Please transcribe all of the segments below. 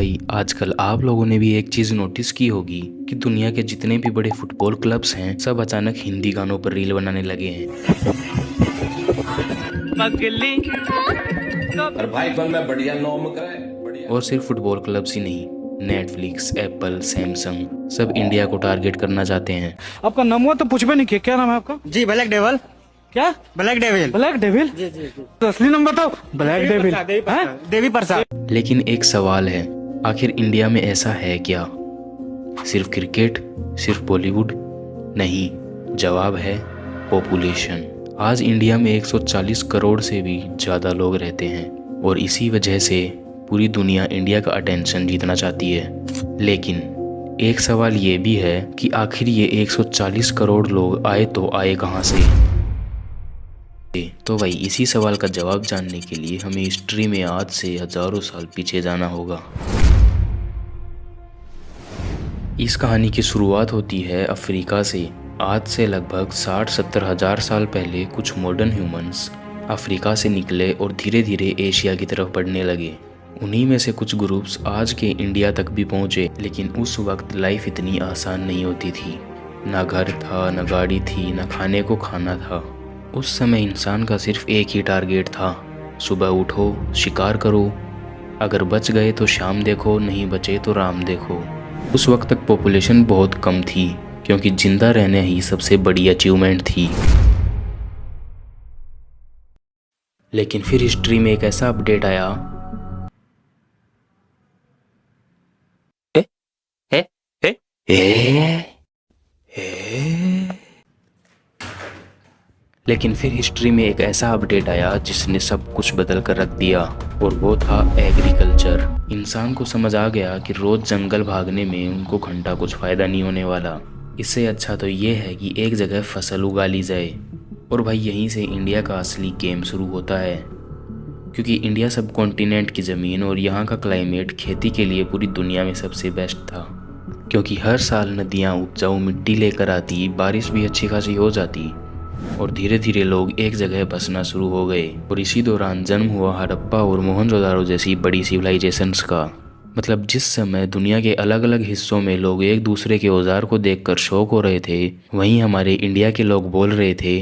भाई आजकल आप लोगों ने भी एक चीज नोटिस की होगी कि दुनिया के जितने भी बड़े फुटबॉल क्लब्स हैं सब अचानक हिंदी गानों पर रील बनाने लगे हैं। और भाई कौन मैं बढ़िया नॉम कराए बढ़िया। और सिर्फ फुटबॉल क्लब्स ही नहीं, नेटफ्लिक्स, एप्पल, सैमसंग सब इंडिया को टारगेट करना चाहते हैं। आपका नाम हुआ तो पूछ भी नहीं किया, क्या नाम है आपका? जी ब्लैक डेविल। क्या? Black devil. Black devil? जी जी जी। तो असली नाम बताओ। ब्लैक डेविल हैं? देवी प्रसाद। लेकिन एक सवाल है, आखिर इंडिया में ऐसा है क्या? सिर्फ क्रिकेट? सिर्फ बॉलीवुड? नहीं, जवाब है पॉपुलेशन। आज इंडिया में 140 करोड़ से भी ज़्यादा लोग रहते हैं और इसी वजह से पूरी दुनिया इंडिया का अटेंशन जीतना चाहती है। लेकिन एक सवाल ये भी है कि आखिर ये 140 करोड़ लोग आए तो आए कहाँ से? तो भाई इसी सवाल का जवाब जानने के लिए हमें हिस्ट्री में आज से हजारों साल पीछे जाना होगा। इस कहानी की शुरुआत होती है अफ्रीका से। आज से लगभग 60-70 हजार साल पहले कुछ मॉडर्न ह्यूमंस अफ्रीका से निकले और धीरे धीरे एशिया की तरफ बढ़ने लगे। उन्हीं में से कुछ ग्रुप्स आज के इंडिया तक भी पहुंचे। लेकिन उस वक्त लाइफ इतनी आसान नहीं होती थी। ना घर था, ना गाड़ी थी, ना खाने को खाना था। उस समय इंसान का सिर्फ एक ही टारगेट था, सुबह उठो, शिकार करो, अगर बच गए तो शाम देखो, नहीं बचे तो राम देखो। उस वक्त तक पॉपुलेशन बहुत कम थी क्योंकि जिंदा रहना ही सबसे बड़ी अचीवमेंट थी। लेकिन फिर हिस्ट्री में एक ऐसा अपडेट आया लेकिन फिर हिस्ट्री में एक ऐसा अपडेट आया जिसने सब कुछ बदल कर रख दिया, और वो था एग्रीकल्चर। इंसान को समझ आ गया कि रोज जंगल भागने में उनको घंटा कुछ फ़ायदा नहीं होने वाला। इससे अच्छा तो ये है कि एक जगह फसल उगा ली जाए। और भाई यहीं से इंडिया का असली गेम शुरू होता है, क्योंकि इंडिया सब कॉन्टिनेंट की ज़मीन और यहाँ का क्लाइमेट खेती के लिए पूरी दुनिया में सबसे बेस्ट था। क्योंकि हर साल नदियाँ उपजाऊ मिट्टी लेकर आती, बारिश भी अच्छी खासी हो जाती और धीरे धीरे लोग एक जगह बसना शुरू हो गए। और इसी दौरान जन्म हुआ हड़प्पा और मोहनजोदारो जैसी बड़ी सिविलाइजेशंस का। मतलब जिस समय दुनिया के अलग अलग हिस्सों में लोग एक दूसरे के औजार को देखकर शौक हो रहे थे, वहीं हमारे इंडिया के लोग बोल रहे थे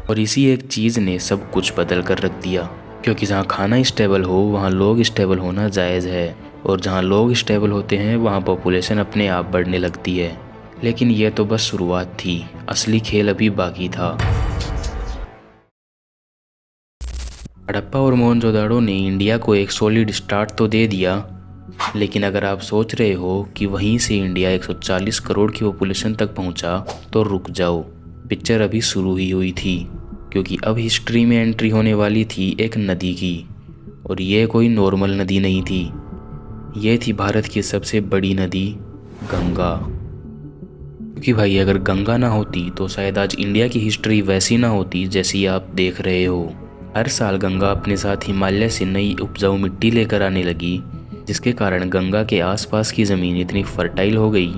और इसी एक चीज़ ने सब कुछ बदल कर रख दिया। क्योंकि जहाँ खाना स्टेबल हो वहाँ लोग स्टेबल होना जायज़ है, और जहाँ लोग स्टेबल होते हैं वहाँ पॉपुलेशन अपने आप बढ़ने लगती है। लेकिन यह तो बस शुरुआत थी, असली खेल अभी बाकी था। हड़प्पा और मोहनजोदाड़ो ने इंडिया को एक सॉलिड स्टार्ट तो दे दिया, लेकिन अगर आप सोच रहे हो कि वहीं से इंडिया 140 करोड़ की पॉपुलेशन तक पहुंचा, तो रुक जाओ, पिक्चर अभी शुरू ही हुई थी। क्योंकि अब हिस्ट्री में एंट्री होने वाली थी एक नदी की, और ये कोई नॉर्मल नदी नहीं थी। ये थी भारत की सबसे बड़ी नदी गंगा। क्योंकि भाई अगर गंगा ना होती तो शायद आज इंडिया की हिस्ट्री वैसी ना होती जैसी आप देख रहे हो। हर साल गंगा अपने साथ हिमालय से नई उपजाऊ मिट्टी लेकर आने लगी, जिसके कारण गंगा के आसपास की ज़मीन इतनी फर्टाइल हो गई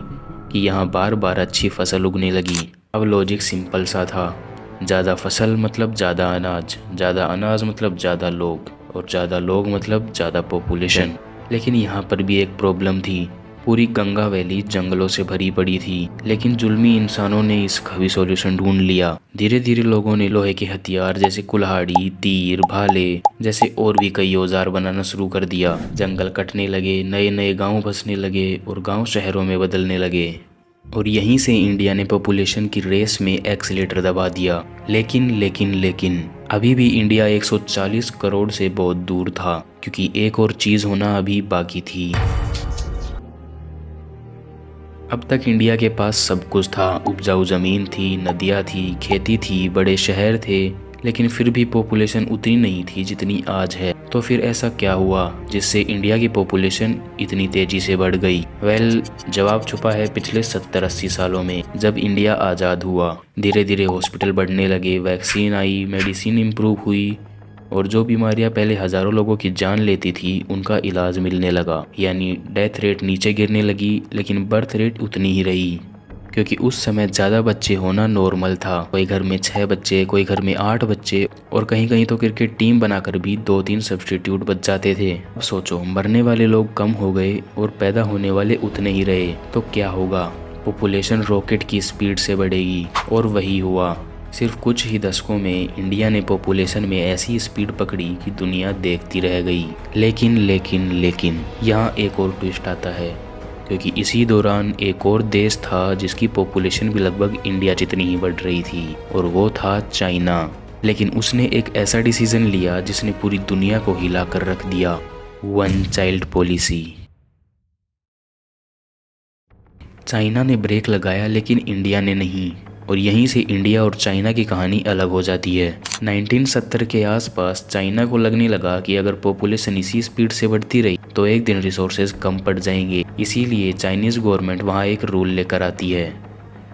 कि यहाँ बार बार अच्छी फसल उगने लगी। अब लॉजिक सिंपल सा था, ज़्यादा फसल मतलब ज़्यादा अनाज, ज़्यादा अनाज मतलब ज़्यादा लोग, और ज़्यादा लोग मतलब ज़्यादा पॉपुलेशन। लेकिन यहाँ पर भी एक प्रॉब्लम थी, पूरी गंगा वैली जंगलों से भरी पड़ी थी। लेकिन जुल्मी इंसानों ने इसका भी सॉल्यूशन ढूंढ लिया। धीरे धीरे लोगों ने लोहे के हथियार जैसे कुल्हाड़ी, तीर, भाले जैसे और भी कई औजार बनाना शुरू कर दिया। जंगल कटने लगे, नए नए गांव बसने लगे और गांव शहरों में बदलने लगे। और यहीं से इंडिया ने पॉपुलेशन की रेस में एक्सीलेटर दबा दिया। लेकिन अभी भी इंडिया 140 करोड़ से बहुत दूर था, क्योंकि एक और चीज़ होना अभी बाकी थी। अब तक इंडिया के पास सब कुछ था, उपजाऊ ज़मीन थी, नदियाँ थी, खेती थी, बड़े शहर थे, लेकिन फिर भी पॉपुलेशन उतनी नहीं थी जितनी आज है। तो फिर ऐसा क्या हुआ जिससे इंडिया की पॉपुलेशन इतनी तेज़ी से बढ़ गई? जवाब छुपा है पिछले 70-80 सालों में। जब इंडिया आज़ाद हुआ, धीरे धीरे हॉस्पिटल बढ़ने लगे, वैक्सीन आई, मेडिसिन इम्प्रूव हुई, और जो बीमारियां पहले हज़ारों लोगों की जान लेती थी उनका इलाज मिलने लगा। यानी डेथ रेट नीचे गिरने लगी, लेकिन बर्थ रेट उतनी ही रही। क्योंकि उस समय ज़्यादा बच्चे होना नॉर्मल था। कोई घर में 6 बच्चे, कोई घर में 8 बच्चे और कहीं कहीं तो क्रिकेट टीम बनाकर भी 2-3 सब्स्टिट्यूट बच जाते थे। अब सोचो, मरने वाले लोग कम हो गए और पैदा होने वाले उतने ही रहे तो क्या होगा? पॉपुलेशन रॉकेट की स्पीड से बढ़ेगी। और वही हुआ। सिर्फ कुछ ही दशकों में इंडिया ने पॉपुलेशन में ऐसी स्पीड पकड़ी कि दुनिया देखती रह गई। लेकिन यहाँ एक और ट्विस्ट आता है, क्योंकि इसी दौरान एक और देश था जिसकी पॉपुलेशन भी लगभग इंडिया जितनी ही बढ़ रही थी, और वो था चाइना। लेकिन उसने एक ऐसा डिसीजन लिया जिसने पूरी दुनिया को हिला कर रख दिया, वन चाइल्ड पॉलिसी। चाइना ने ब्रेक लगाया लेकिन इंडिया ने नहीं, और यहीं से इंडिया और चाइना की कहानी अलग हो जाती है। 1970 के आसपास चाइना को लगने लगा कि अगर पॉपुलेशन इसी स्पीड से बढ़ती रही तो एक दिन रिसोर्सेज कम पड़ जाएंगे। इसीलिए चाइनीज़ गवर्नमेंट वहाँ एक रूल लेकर आती है,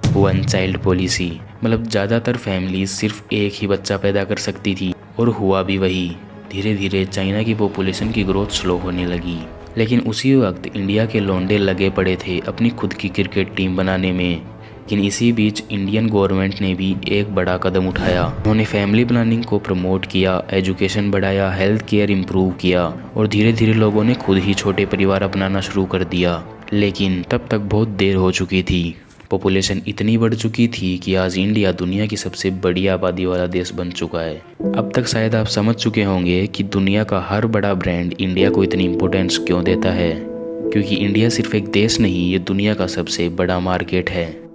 वन चाइल्ड पॉलिसी। मतलब ज़्यादातर फैमिलीज सिर्फ एक ही बच्चा पैदा कर सकती थी, और हुआ भी वही। धीरे धीरे चाइना की पॉपुलेशन की ग्रोथ स्लो होने लगी। लेकिन उसी वक्त इंडिया के लौंडे लगे पड़े थे अपनी खुद की क्रिकेट टीम बनाने में। लेकिन इसी बीच इंडियन गवर्नमेंट ने भी एक बड़ा कदम उठाया। उन्होंने फैमिली प्लानिंग को प्रमोट किया, एजुकेशन बढ़ाया, हेल्थ केयर इम्प्रूव किया, और धीरे धीरे लोगों ने खुद ही छोटे परिवार अपनाना शुरू कर दिया। लेकिन तब तक बहुत देर हो चुकी थी। पॉपुलेशन इतनी बढ़ चुकी थी कि आज इंडिया दुनिया की सबसे बड़ी आबादी वाला देश बन चुका है। अब तक शायद आप समझ चुके होंगे कि दुनिया का हर बड़ा ब्रांड इंडिया को इतनी इम्पोर्टेंस क्यों देता है, क्योंकि इंडिया सिर्फ एक देश नहीं, ये दुनिया का सबसे बड़ा मार्केट है।